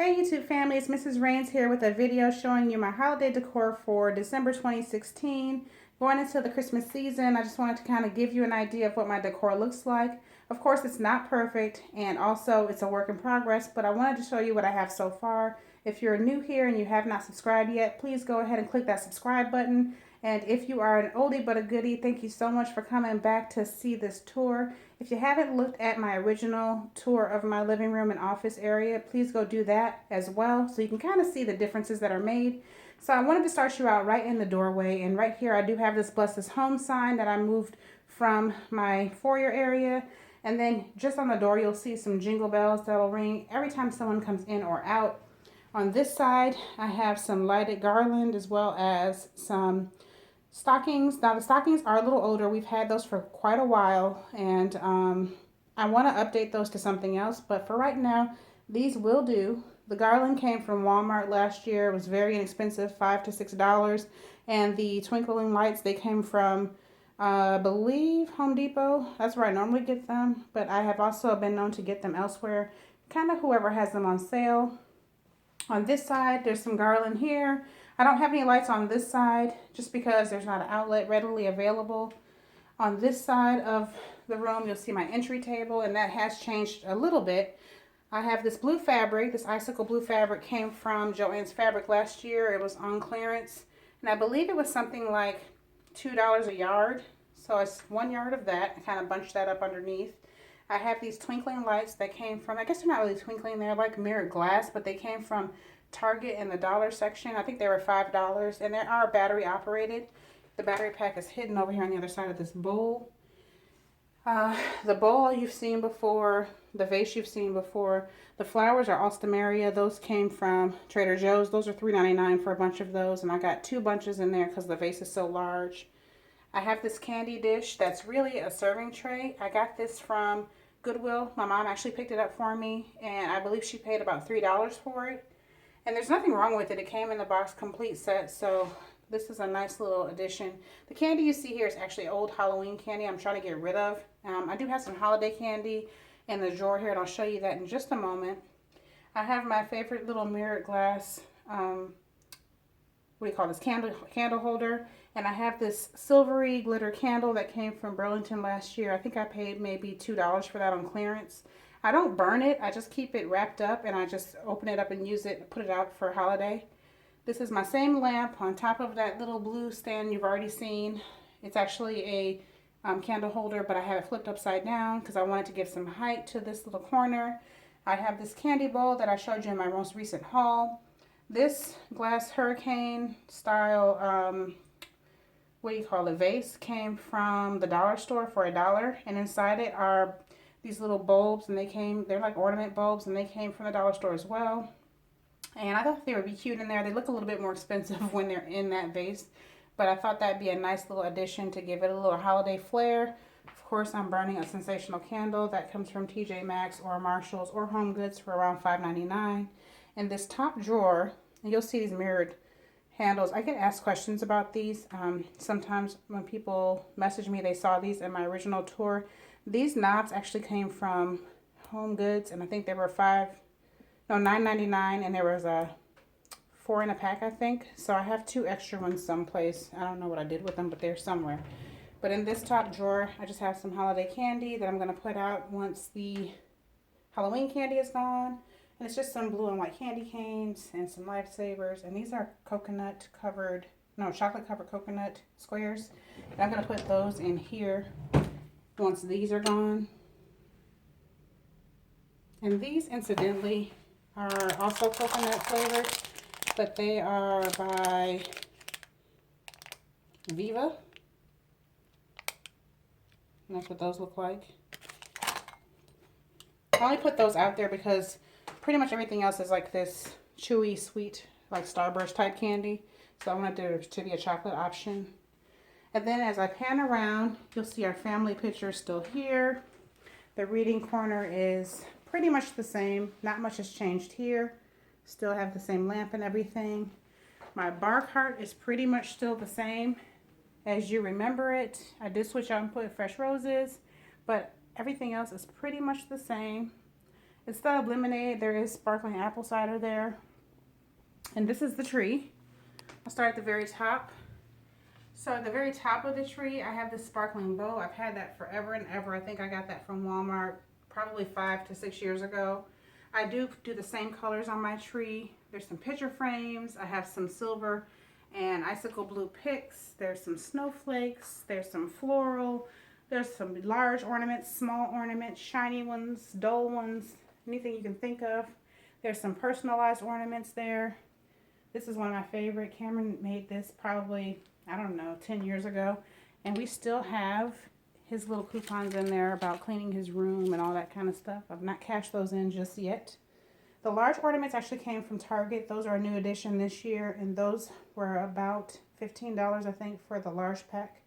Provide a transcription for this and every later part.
Hey YouTube family, it's Mrs. Rains here with a video showing you my holiday decor for December 2016. Going into the Christmas season, I just wanted to kind of give you an idea of what my decor looks like. Of course, it's not perfect and also it's a work in progress, but I wanted to show you what I have so far. If you're new here and you have not subscribed yet, please go ahead and click that subscribe button. And if you are an oldie but a goodie, thank you so much for coming back to see this tour. If you haven't looked at my original tour of my living room and office area, please go do that as well so you can kind of see the differences that are made. So I wanted to start you out right in the doorway, and right here I do have this Bless This Home sign that I moved from my foyer area. And then just on the door you'll see some jingle bells that'll ring every time someone comes in or out. On this side I have some lighted garland as well as some stockings. Now the stockings are a little older. We've had those for quite a while, and I want to update those to something else, but for right now these will do. The garland came from Walmart last year. It was very inexpensive, $5 to $6, and the twinkling lights, they came from I believe Home Depot. That's where I normally get them, but I have also been known to get them elsewhere, kind of whoever has them on sale. On this side there's some garland here. I don't have any lights on this side just because there's not an outlet readily available. On this side of the room, you'll see my entry table, and that has changed a little bit. I have this blue fabric. This icicle blue fabric came from Joann's Fabric last year. It was on clearance, and I believe it was something like $2 a yard. So it's 1 yard of that. I kind of bunched that up underneath. I have these twinkling lights that came from, I guess they're not really twinkling, they're like mirrored glass, but they came from Target in the dollar section. I think they were $5, and they are battery operated. The battery pack is hidden over here on the other side of this bowl. The bowl you've seen before, the vase you've seen before. The flowers are Alstamaria. Those came from Trader Joe's. Those are $3.99 for a bunch of those, and I got 2 bunches in there because the vase is so large. I have this candy dish that's really a serving tray. I got this from Goodwill. My mom actually picked it up for me, and I believe she paid about $3 for it. And there's nothing wrong with it. It came in the box complete set, so this is a nice little addition. The candy you see here is actually old Halloween candy I'm trying to get rid of. I do have some holiday candy in the drawer here, and I'll show you that in just a moment. I have my favorite little mirrored glass, what do you call this, candle holder. And I have this silvery glitter candle that came from Burlington last year. I think I paid maybe $2 for that on clearance. I don't burn it. I just keep it wrapped up, and I just open it up and use it, put it out for a holiday. This is my same lamp on top of that little blue stand you've already seen. It's actually a candle holder, but I have it flipped upside down because I wanted to give some height to this little corner. I have this candy bowl that I showed you in my most recent haul. This glass hurricane style, what do you call it, vase came from the dollar store for $1, and inside it are these little bulbs, and they're like ornament bulbs, and they came from the dollar store as well. And I thought they would be cute in there. They look a little bit more expensive when they're in that vase, but I thought that'd be a nice little addition to give it a little holiday flair. Of course, I'm burning a sensational candle that comes from TJ Maxx or Marshall's or Home Goods for around $5.99. And this top drawer, and you'll see these mirrored handles. I get asked questions about these. Sometimes when people message me, they saw these in my original tour. These knobs actually came from Home Goods, and I think they were $9.99, and there was a 4 in a pack, I think. So I have 2 extra ones someplace. I don't know what I did with them, but they're somewhere. But in this top drawer, I just have some holiday candy that I'm going to put out once the Halloween candy is gone. And it's just some blue and white candy canes and some lifesavers. And these are chocolate covered coconut squares. And I'm going to put those in here once these are gone. And these, incidentally, are also coconut flavored, but they are by Viva. And that's what those look like. I only put those out there because pretty much everything else is like this chewy, sweet, like Starburst type candy. So I wanted there to be a chocolate option. And then as I pan around, you'll see our family picture still here. The reading corner is pretty much the same. Not much has changed here. Still have the same lamp and everything. My bar cart is pretty much still the same as you remember it. I did switch out and put fresh roses, but everything else is pretty much the same. Instead of lemonade, there is sparkling apple cider there. And this is the tree. I'll start at the very top. So at the very top of the tree, I have this sparkling bow. I've had that forever and ever. I think I got that from Walmart probably 5 to 6 years ago. I do the same colors on my tree. There's some picture frames. I have some silver and icicle blue picks. There's some snowflakes. There's some floral. There's some large ornaments, small ornaments, shiny ones, dull ones, anything you can think of. There's some personalized ornaments there. This is one of my favorite. Cameron made this probably, I don't know, 10 years ago. And we still have his little coupons in there about cleaning his room and all that kind of stuff. I've not cashed those in just yet. The large ornaments actually came from Target. Those are a new addition this year. And those were about $15, I think, for the large pack.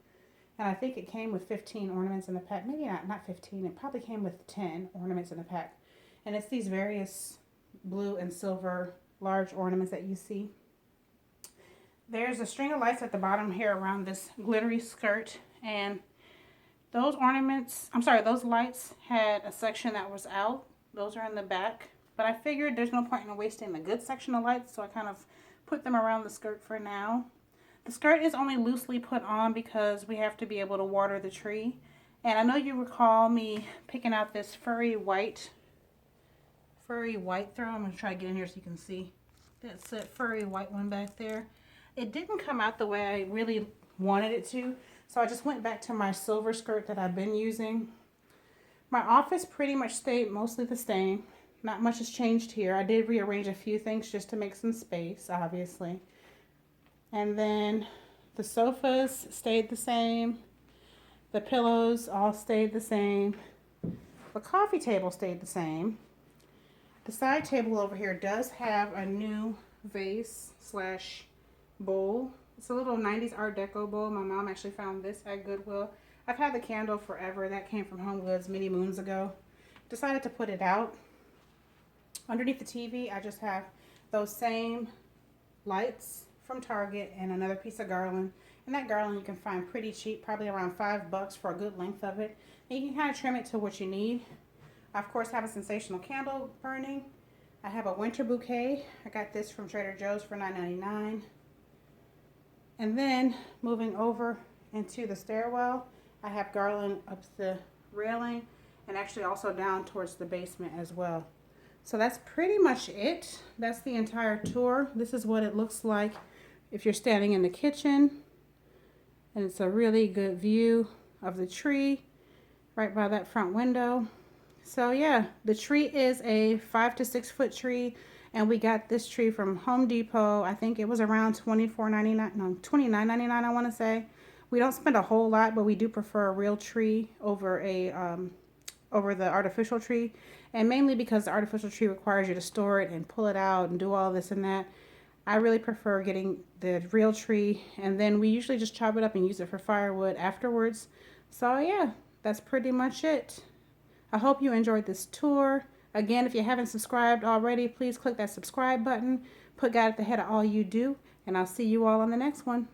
And I think it came with 15 ornaments in the pack. Maybe not 15. It probably came with 10 ornaments in the pack. And it's these various blue and silver large ornaments that you see. There's a string of lights at the bottom here around this glittery skirt, and those those lights had a section that was out. Those are in the back, but I figured there's no point in wasting the good section of lights, so I kind of put them around the skirt for now. The skirt is only loosely put on because we have to be able to water the tree. And I know you recall me picking out this furry white throw. I'm going to try to get in here so you can see. That's a furry white one back there. It didn't come out the way I really wanted it to, so I just went back to my silver skirt that I've been using. My office pretty much stayed mostly the same. Not much has changed here. I did rearrange a few things just to make some space, obviously. And then the sofas stayed the same. The pillows all stayed the same. The coffee table stayed the same. The side table over here does have a new vase slash bowl. It's a little 90s Art Deco bowl. My mom actually found this at Goodwill. I've had the candle forever. That came from Home Goods many moons ago. Decided to put it out. Underneath the TV, I just have those same lights from Target and another piece of garland. And that garland you can find pretty cheap, probably around $5 for a good length of it. And you can kind of trim it to what you need. I, of course, have a sensational candle burning. I have a winter bouquet. I got this from Trader Joe's for $9.99. And then moving over into the stairwell, I have garland up the railing and actually also down towards the basement as well. So that's pretty much it. That's the entire tour. This is what it looks like if you're standing in the kitchen. And it's a really good view of the tree right by that front window. So yeah, the tree is a 5 to 6 foot tree, and we got this tree from Home Depot. I think it was around $24.99, no, $29.99 I want to say. We don't spend a whole lot, but we do prefer a real tree over the artificial tree, and mainly because the artificial tree requires you to store it and pull it out and do all this and that. I really prefer getting the real tree, and then we usually just chop it up and use it for firewood afterwards. So yeah, that's pretty much it. I hope you enjoyed this tour. Again, if you haven't subscribed already, please click that subscribe button. Put God at the head of all you do, and I'll see you all on the next one.